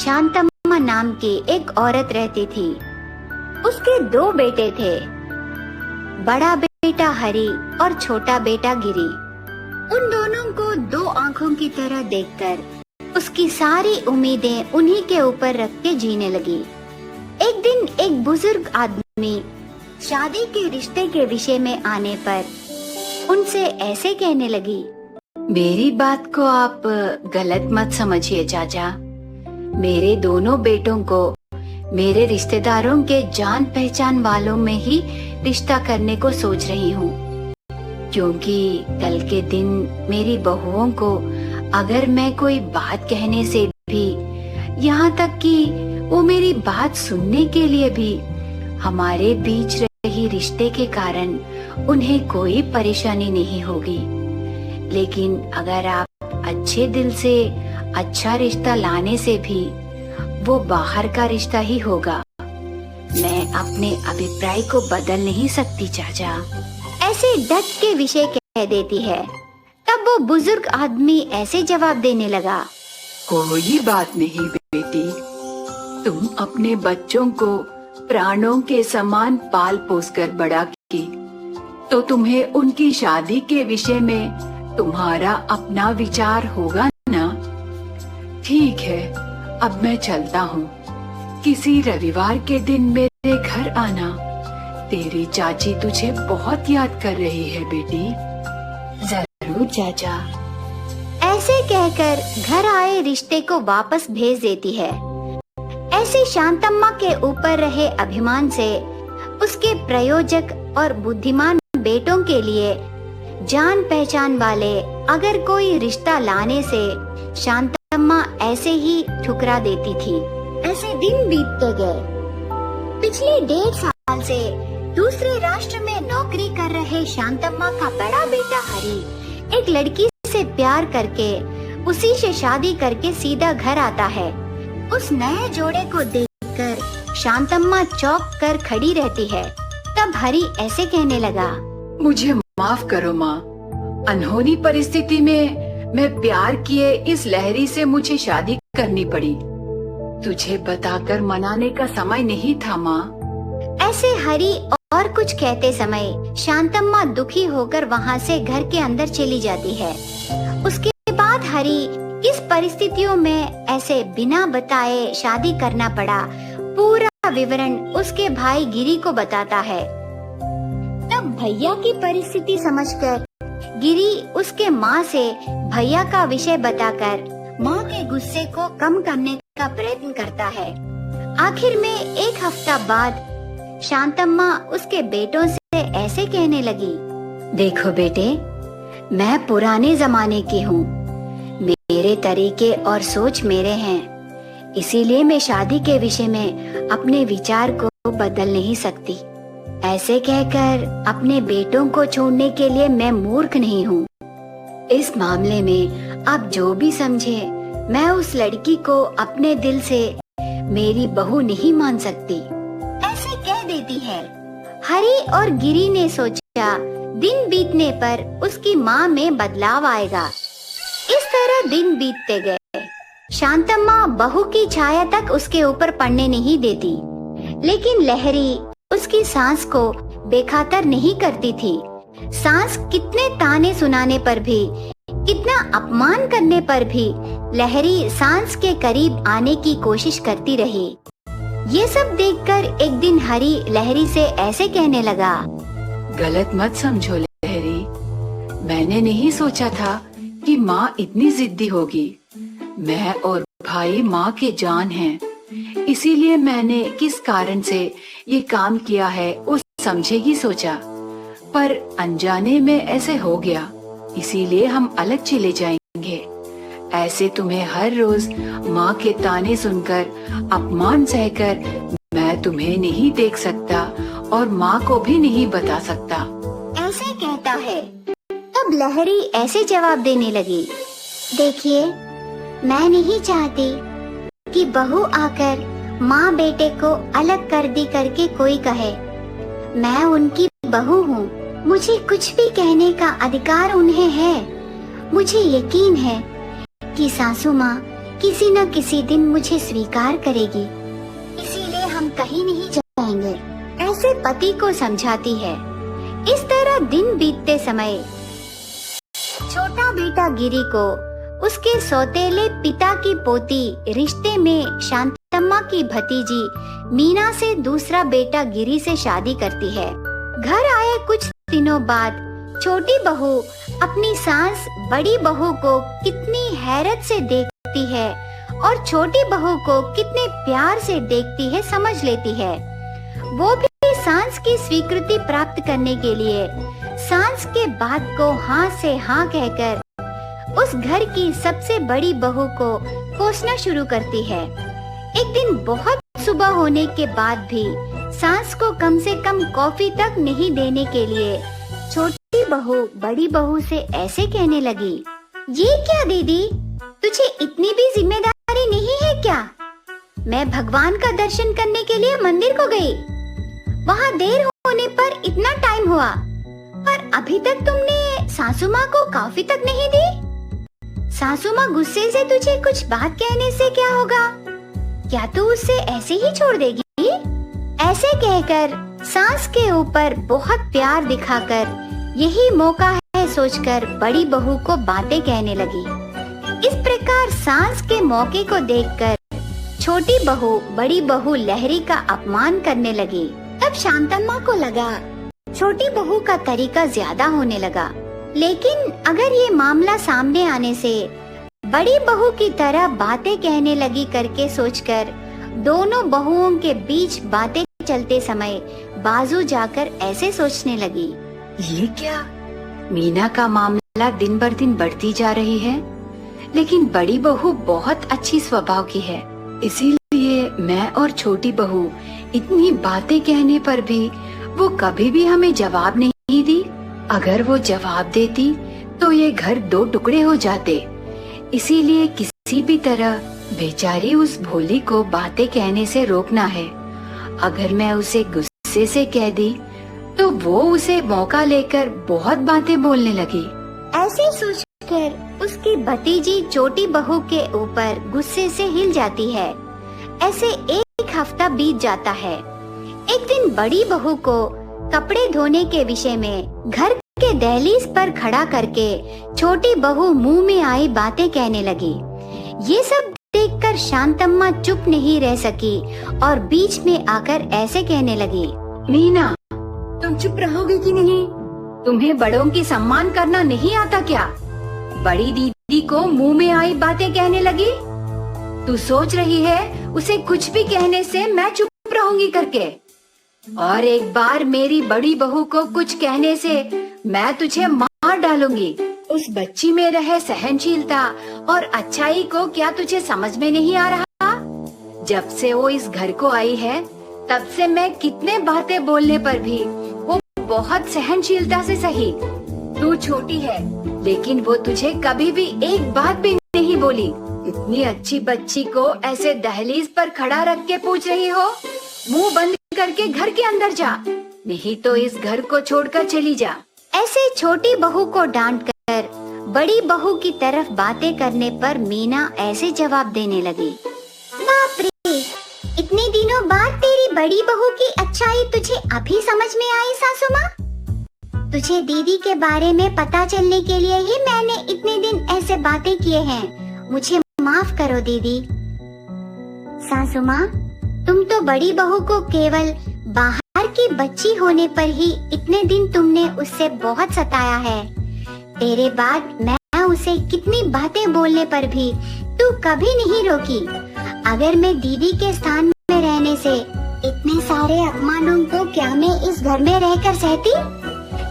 शांतम्मा नाम की एक औरत रहती थी। उसके 2 बेटे थे, बड़ा बेटा हरि और छोटा बेटा गिरी। उन दोनों को 2 आंखों की तरह देखकर उसकी सारी उम्मीदें उन्हीं के ऊपर रख के जीने लगी। एक दिन एक बुजुर्ग आदमी शादी के रिश्ते के विषय में आने पर उनसे ऐसे कहने लगी, मेरी बात को आप गलत मत समझिए चाचा। मेरे दोनों बेटों को मेरे रिश्तेदारों के जान पहचान वालों में ही रिश्ता करने को सोच रही हूँ, क्योंकि कल के दिन मेरी बहुओं को अगर मैं कोई बात कहने से भी, यहाँ तक कि वो मेरी बात सुनने के लिए भी, हमारे बीच रही रिश्ते के कारण उन्हें कोई परेशानी नहीं होगी। लेकिन अगर आप अच्छे दिल से अच्छा रिश्ता लाने से भी वो बाहर का रिश्ता ही होगा। मैं अपने अभिप्राय को बदल नहीं सकती चाचा। ऐसे डट के विषय कह देती है। तब वो बुजुर्ग आदमी ऐसे जवाब देने लगा, कोई बात नहीं बेटी, तुम अपने बच्चों को प्राणों के समान पाल पोस कर बड़ा की, तो तुम्हें उनकी शादी के विषय में तुम्हारा अपना विचार होगा ना। ठीक है, अब मैं चलता हूँ। किसी रविवार के दिन मेरे घर आना। तेरी चाची तुझे बहुत याद कर रही है बेटी। जरूर चाचा। ऐसे कहकर घर आए रिश्ते को वापस भेज देती है। ऐसे शांतम्मा के ऊपर रहे अभिमान से उसके प्रयोजक और बुद्धिमान बेटों के लिए जान पहचान वाले अगर कोई रिश्ता लाने से शांतम्मा ऐसे ही ठुकरा देती थी। ऐसे दिन बीतते गए। पिछले 1.5 साल से दूसरे राष्ट्र में नौकरी कर रहे शांतम्मा का बड़ा बेटा हरि एक लड़की से प्यार करके उसी से शादी करके सीधा घर आता है। उस नए जोड़े को देखकर शांतम्मा चौंक कर खड़ी रहती है। तब हरि ऐसे कहने लगा, मुझे माफ करो माँ, अनहोनी परिस्थिति में मैं प्यार किए इस लहरी से मुझे शादी करनी पड़ी। तुझे बताकर मनाने का समय नहीं था माँ। ऐसे हरि और कुछ कहते समय शांतम्मा दुखी होकर वहाँ से घर के अंदर चली जाती है। उसके बाद हरि किस परिस्थितियों में ऐसे बिना बताए शादी करना पड़ा, पूरा विवरण उसके भाई गिरी को बताता है। तब भैया की परिस्थिति समझकर गिरी उसके माँ से भैया का विषय बताकर माँ के गुस्से को कम करने का प्रयत्न करता है। आखिर में 1 हफ्ता बाद शांतम्मा उसके बेटों से ऐसे कहने लगी, देखो बेटे, मैं पुराने जमाने की हूँ, मेरे तरीके और सोच मेरे हैं, इसीलिए मैं शादी के विषय में अपने विचार को बदल नहीं सकती। ऐसे कहकर अपने बेटों को छोड़ने के लिए मैं मूर्ख नहीं हूँ। इस मामले में आप जो भी समझे, मैं उस लड़की को अपने दिल से मेरी बहू नहीं मान सकती। ऐसे कह देती है। हरि और गिरी ने सोचा दिन बीतने पर उसकी माँ में बदलाव आएगा। इस तरह दिन बीतते गए। शांतम्मा बहू की छाया तक उसके ऊपर पड़ने नहीं देती, लेकिन लहरी उसकी सांस को बेखातर नहीं करती थी। सांस कितने ताने सुनाने पर भी, कितना अपमान करने पर भी लहरी सांस के करीब आने की कोशिश करती रही। ये सब देखकर एक दिन हरि लहरी से ऐसे कहने लगा, गलत मत समझो लहरी, मैंने नहीं सोचा था कि माँ इतनी जिद्दी होगी। मैं और भाई माँ के जान हैं, इसीलिए मैंने किस कारण से ये काम किया है उस समझे ही सोचा, पर अनजाने में ऐसे हो गया, इसीलिए हम अलग चले जाएंगे। ऐसे तुम्हें हर रोज माँ के ताने सुनकर, अपमान सहकर मैं तुम्हें नहीं देख सकता और माँ को भी नहीं बता सकता। ऐसे कहता है। तब लहरी ऐसे जवाब देने लगी, देखिए, मैं नहीं चाहती कि बहू आकर माँ बेटे को अलग कर दी करके कोई कहे। मैं उनकी बहू हूँ, मुझे कुछ भी कहने का अधिकार उन्हें है। मुझे यकीन है कि सासू माँ किसी न किसी दिन मुझे स्वीकार करेगी, इसीलिए हम कहीं नहीं जाएंगे, ऐसे पति को समझाती है। इस तरह दिन बीतते समय छोटा बेटा गिरी को उसके सौतेले पिता की पोती रिश्ते में शांतम्मा की भतीजी मीना से दूसरा बेटा गिरी से शादी करती है। घर आए कुछ दिनों बाद छोटी बहू अपनी सास बड़ी बहू को कितनी हैरत से देखती है और छोटी बहू को कितने प्यार से देखती है समझ लेती है। वो भी सास की स्वीकृति प्राप्त करने के लिए सास के बात को हाँ से हाँ कहकर उस घर की सबसे बड़ी बहू को कोसना शुरू करती है। एक दिन बहुत सुबह होने के बाद भी सास को कम से कम कॉफी तक नहीं देने के लिए छोटी बहू बड़ी बहू से ऐसे कहने लगी, ये क्या दीदी, तुझे इतनी भी जिम्मेदारी नहीं है क्या? मैं भगवान का दर्शन करने के लिए मंदिर को गई, वहाँ देर होने पर इतना टाइम हुआ, पर अभी तक तुमने सासू माँ को कॉफी तक नहीं दी। सासू माँ गुस्से से तुझे कुछ बात कहने से क्या होगा? क्या तू उसे ऐसे ही छोड़ देगी? ऐसे कहकर सास के ऊपर बहुत प्यार दिखाकर यही मौका है सोचकर बड़ी बहू को बातें कहने लगी। इस प्रकार सास के मौके को देखकर छोटी बहू बड़ी बहू लहरी का अपमान करने लगी। तब शांतम्मा को लगा छोटी बहू का तरीका ज्यादा होने लगा, लेकिन अगर ये मामला सामने आने से बड़ी बहू की तरह बातें कहने लगी करके सोचकर दोनों बहुओं के बीच बातें चलते समय बाजू जाकर ऐसे सोचने लगी, ये क्या, मीना का मामला दिन बर दिन बढ़ती जा रही है, लेकिन बड़ी बहू बहुत अच्छी स्वभाव की है, इसीलिए मैं और छोटी बहू इतनी बातें कहने पर भी वो कभी भी हमें जवाब नहीं दी। अगर वो जवाब देती तो ये घर दो टुकड़े हो जाते, इसीलिए किसी भी तरह बेचारी उस भोली को बातें कहने से रोकना है। अगर मैं उसे गुस्से से कह दी तो वो उसे मौका लेकर बहुत बातें बोलने लगी। ऐसे सोचकर उसकी भतीजी छोटी बहू के ऊपर गुस्से से हिल जाती है। ऐसे एक हफ्ता बीत जाता है। एक दिन बड़ी बहू को कपड़े धोने के विषय में घर के दहलीज पर खड़ा करके छोटी बहू मुंह में आई बातें कहने लगी। ये सब देखकर शांतम्मा चुप नहीं रह सकी और बीच में आकर ऐसे कहने लगी, मीना, तुम चुप रहोगे कि नहीं? तुम्हें बड़ों की सम्मान करना नहीं आता क्या? बड़ी दीदी को मुंह में आई बातें कहने लगी। तू सोच रही है उसे कुछ भी कहने से मैं चुप रहूंगी करके? और एक बार मेरी बड़ी बहू को कुछ कहने से मैं तुझे मार डालूंगी। उस बच्ची में रहे सहनशीलता और अच्छाई को क्या तुझे समझ में नहीं आ रहा? जब से वो इस घर को आई है तब से मैं कितने बातें बोलने पर भी वो बहुत सहनशीलता से सही। तू छोटी है लेकिन वो तुझे कभी भी एक बात भी नहीं बोली। इतनी अच्छी बच्ची को ऐसे दहलीज पर खड़ा रख के पूछ रही हो? मुंह बंद करके घर के अंदर जा, नहीं तो इस घर को छोड़कर चली जा। ऐसे छोटी बहू को डांटकर बड़ी बहू की तरफ बातें करने पर मीना ऐसे जवाब देने लगी, बाप रे, इतने दिनों बाद तेरी बड़ी बहू की अच्छाई तुझे अभी समझ में आई सासू माँ? तुझे दीदी के बारे में पता चलने के लिए ही मैंने इतने दिन ऐसे बातें किए हैं। मुझे माफ करो दीदी। सासू माँ, तुम तो बड़ी बहू को केवल बाहर की बच्ची होने पर ही इतने दिन तुमने उससे बहुत सताया है। तेरे बाद मैं उसे कितनी बातें बोलने पर भी तू कभी नहीं रोकी। अगर मैं दीदी के स्थान में रहने से इतने सारे अपमानों को क्या मैं इस घर में रहकर सहती?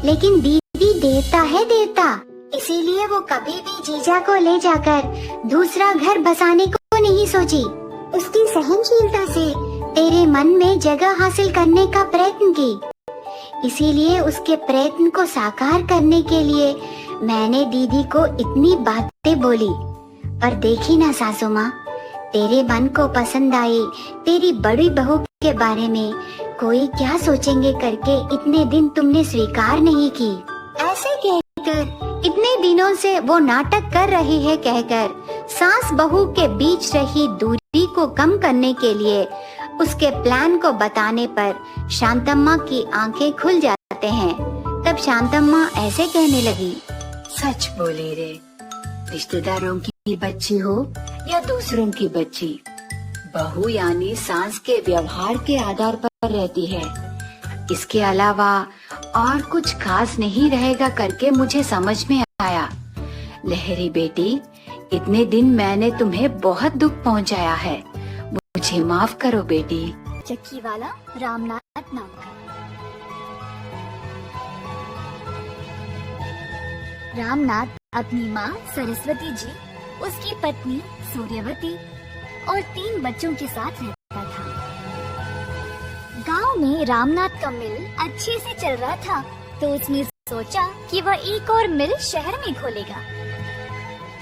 लेकिन दीदी देवता है देवता, इसीलिए वो कभी भी जीजा को ले जाकर दूसरा घर बसाने को नहीं सोची। उसकी सहनशीलता से तेरे मन में जगह हासिल करने का प्रयत्न की। इसीलिए उसके प्रयत्न को साकार करने के लिए मैंने दीदी को इतनी बातें बोली। पर देखी ना सासू माँ, तेरे मन को पसंद आई तेरी बड़ी बहू के बारे में कोई क्या सोचेंगे करके इतने दिन तुमने स्वीकार नहीं की। ऐसे कहकर इतने दिनों से वो नाटक कर रही है कहकर सास बहू के बीच रही दूरी को कम करने के लिए उसके प्लान को बताने पर शांतम्मा की आंखें खुल जाते हैं। तब शांतम्मा ऐसे कहने लगी, सच बोली रे, रिश्तेदारों की बच्ची हो या दूसरों की बच्ची, बहू यानी सास के व्यवहार के आधार पर रहती है। इसके अलावा और कुछ खास नहीं रहेगा करके मुझे समझ में आया। लहरी बेटी, इतने दिन मैंने तुम्हें बहुत दुख पहुंचाया है, मुझे माफ करो बेटी। चक्की वाला रामनाथ नाम का। रामनाथ अपनी माँ सरस्वती जी, उसकी पत्नी सूर्यवती और 3 बच्चों के साथ रहता था। गांव में रामनाथ का मिल अच्छे से चल रहा था, तो उसने सोचा कि वह एक और मिल शहर में खोलेगा।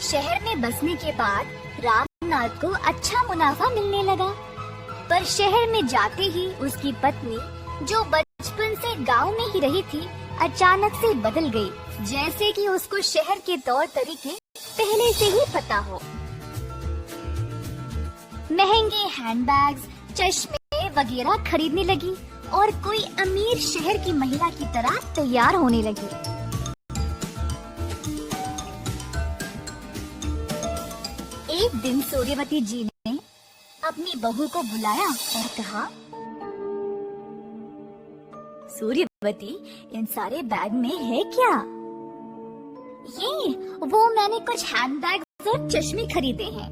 शहर में बसने के बाद रामनाथ को अच्छा मुनाफा मिलने लगा, पर शहर में जाते ही उसकी पत्नी, जो बचपन से गांव में ही रही थी, अचानक से बदल गई, जैसे कि उसको शहर के तौर तरीके पहले से ही पता हो। महंगे हैंडबैग्स, चश्मे वगैरह खरीदने लगी और कोई अमीर शहर की महिला की तरह तैयार होने लगी। एक दिन सूर्यवती जी ने अपनी बहू को बुलाया और कहा, सूर्यवती, इन सारे बैग में है क्या? ये वो मैंने कुछ हैंडबैग्स और चश्मे खरीदे हैं।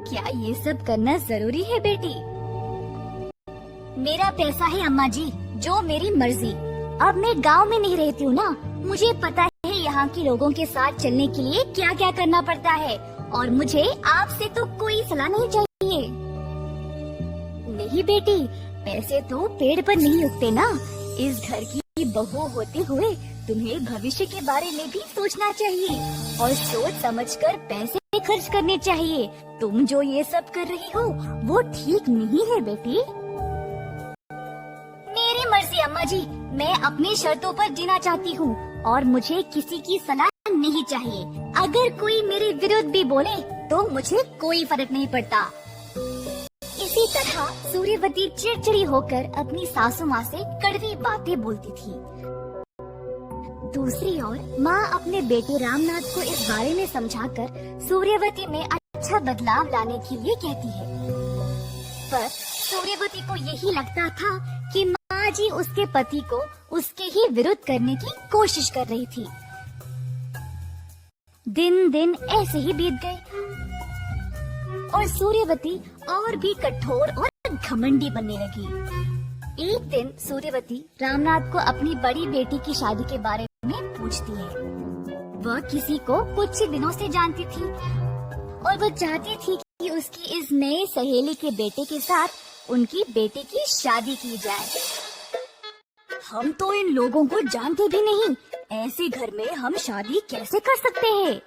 क्या ये सब करना जरूरी है बेटी? मेरा पैसा है अम्मा जी, जो मेरी मर्जी। अब मैं गांव में नहीं रहती हूँ ना, मुझे पता है यहाँ के लोगों के साथ चलने के लिए क्या क्या करना पड़ता है, और मुझे आपसे तो कोई सलाह नहीं चाहिए। नहीं बेटी, पैसे तो पेड़ पर नहीं उगते ना। इस घर की बहू होते हुए तुम्हें भविष्य के बारे में भी सोचना चाहिए और सोच समझकर पैसे खर्च करने चाहिए। तुम जो ये सब कर रही हो वो ठीक नहीं है बेटी। मेरी मर्जी अम्मा जी, मैं अपनी शर्तों पर जीना चाहती हूँ और मुझे किसी की सलाह नहीं चाहिए। अगर कोई मेरे विरुद्ध भी बोले तो मुझे कोई फर्क नहीं पड़ता। इसी तरह सूर्यवती चिड़चिड़ी होकर अपनी सासू माँ से कड़वी बातें बोलती थी। दूसरी ओर माँ अपने बेटे रामनाथ को इस बारे में समझाकर सूर्यवती में अच्छा बदलाव लाने के लिए कहती है, पर सूर्यवती को यही लगता था कि माँ जी उसके पति को उसके ही विरुद्ध करने की कोशिश कर रही थी। दिन दिन ऐसे ही बीत गए और सूर्यवती और भी कठोर और घमंडी बनने लगी। एक दिन सूर्यवती रामनाथ को अपनी बड़ी बेटी की शादी के बारे में पूछती है। वह किसी को कुछ ही दिनों से जानती थी और वह चाहती थी कि उसकी इस नए सहेली के बेटे के साथ उनकी बेटी की शादी की जाए। हम तो इन लोगों को जानते भी नहीं, ऐसे घर में हम शादी कैसे कर सकते हैं?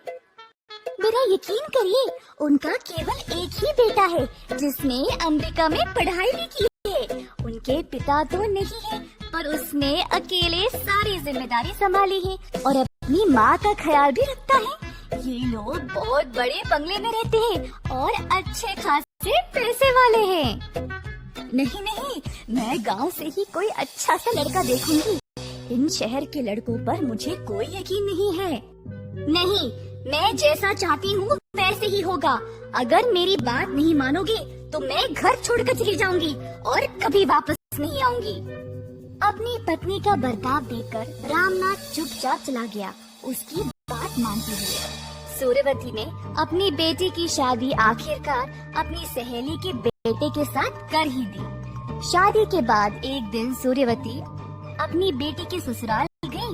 मेरा यकीन करिए, उनका केवल एक ही बेटा है जिसने अमेरिका में पढ़ाई भी की है। उनके पिता तो नहीं है, पर उसने अकेले सारी जिम्मेदारी संभाली है और अपनी माँ का ख्याल भी रखता है। ये लोग बहुत बड़े बंगले में रहते हैं और अच्छे खासे पैसे वाले हैं। नहीं नहीं, मैं गांव से ही कोई अच्छा सा लड़का देखूंगी। इन शहर के लड़कों पर मुझे कोई यकीन नहीं है। नहीं, मैं जैसा चाहती हूँ वैसे ही होगा। अगर मेरी बात नहीं मानोगी तो मैं घर छोड़कर चली जाऊंगी और कभी वापस नहीं आऊंगी। अपनी पत्नी का बर्ताव देखकर रामनाथ चुपचाप चला गया, उसकी बात मानते हुए। सूर्यवती ने अपनी बेटी की शादी आखिरकार अपनी सहेली के बेटे के साथ कर ही दी। शादी के बाद एक दिन सूर्यवती अपनी बेटी के ससुराल गई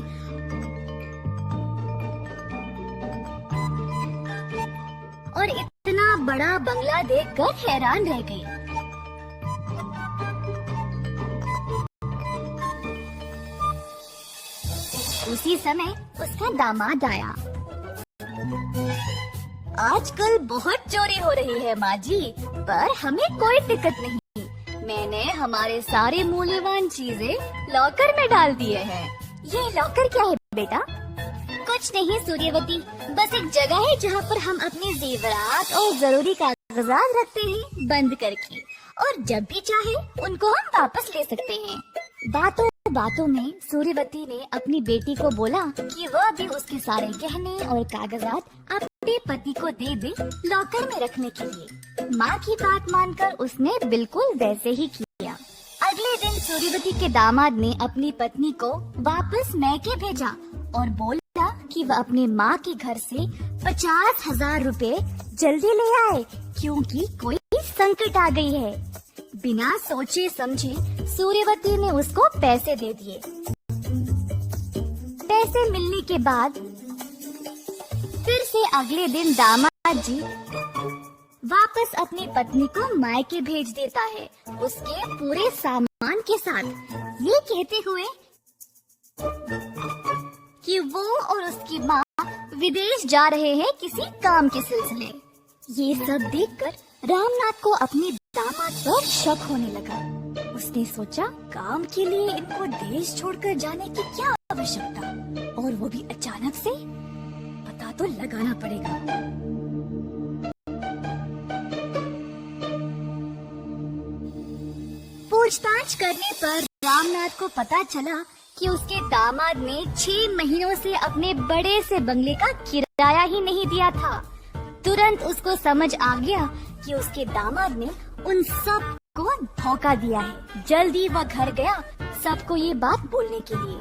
और इतना बड़ा बंगला देखकर हैरान रह गई। उसी समय उसका दामाद आया। आजकल बहुत चोरी हो रही है माँ जी, पर हमें कोई दिक्कत नहीं। मैंने हमारे सारे मूल्यवान चीजें लॉकर में डाल दिए हैं। ये लॉकर क्या है बेटा? कुछ नहीं सूर्यवती, बस एक जगह है जहाँ पर हम अपने जेवरात और जरूरी कागजात रखते हैं बंद करके, और जब भी चाहे उनको हम वापस ले सकते हैं। बातों बातों में सूर्यवती ने अपनी बेटी को बोला कि वह भी उसके सारे गहने और कागजात अपने पति को दे दे लॉकर में रखने के लिए। माँ की बात मानकर उसने बिल्कुल वैसे ही किया। अगले दिन सूर्यवती के दामाद ने अपनी पत्नी को वापस मैके भेजा और बोला कि वह अपने माँ के घर से 50,000 रुपए जल्दी ले आए, क्योंकि कोई संकट आ गई है। बिना सोचे समझे सूर्यवती ने उसको पैसे दे दिए। पैसे मिलने के बाद फिर से अगले दिन दामाद जी वापस अपनी पत्नी को मायके भेज देता है, उसके पूरे सामान के साथ, ये कहते हुए कि वो और उसकी माँ विदेश जा रहे हैं किसी काम के सिलसिले। ये सब देखकर रामनाथ को अपने दामाद पर शक होने लगा। उसने सोचा, काम के लिए इनको देश छोड़कर जाने की क्या आवश्यकता, और वो भी अचानक से, पता तो लगाना पड़ेगा। पूछताछ करने पर रामनाथ को पता चला कि उसके दामाद ने 6 महीनों से अपने बड़े से बंगले का किराया ही नहीं दिया था। तुरंत उसको समझ आ गया कि उसके दामाद ने उन सब को धोखा दिया है। जल्दी वह घर गया सबको ये बात बोलने के लिए।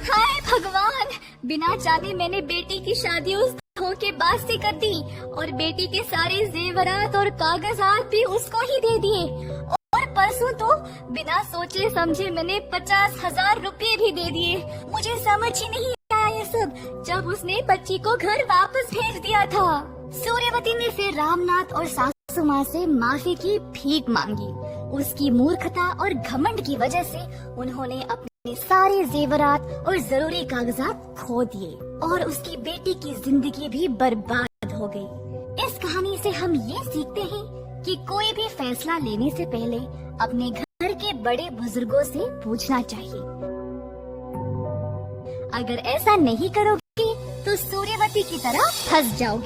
हाय भगवान, बिना जाने मैंने बेटी की शादी उस धोखेबाज से कर दी, और बेटी के सारे जेवरात और कागजात भी उसको ही दे दिए, और परसों तो बिना सोचे समझे मैंने 50,000 रुपए भी दे दिए। मुझे समझ ही नहीं आया ये सब जब उसने बच्ची को घर वापस भेज दिया था। सूर्यवती ने फिर रामनाथ और सासू माँ से माफी की भीख मांगी। उसकी मूर्खता और घमंड की वजह से उन्होंने अपने सारे जेवरात और जरूरी कागजात खो दिए, और उसकी बेटी की जिंदगी भी बर्बाद हो गई। इस कहानी से हम ये सीखते हैं कि कोई भी फैसला लेने से पहले अपने घर के बड़े बुजुर्गों से पूछना चाहिए। अगर ऐसा नहीं करोगे तो सूर्यवती की तरह फंस जाओगे।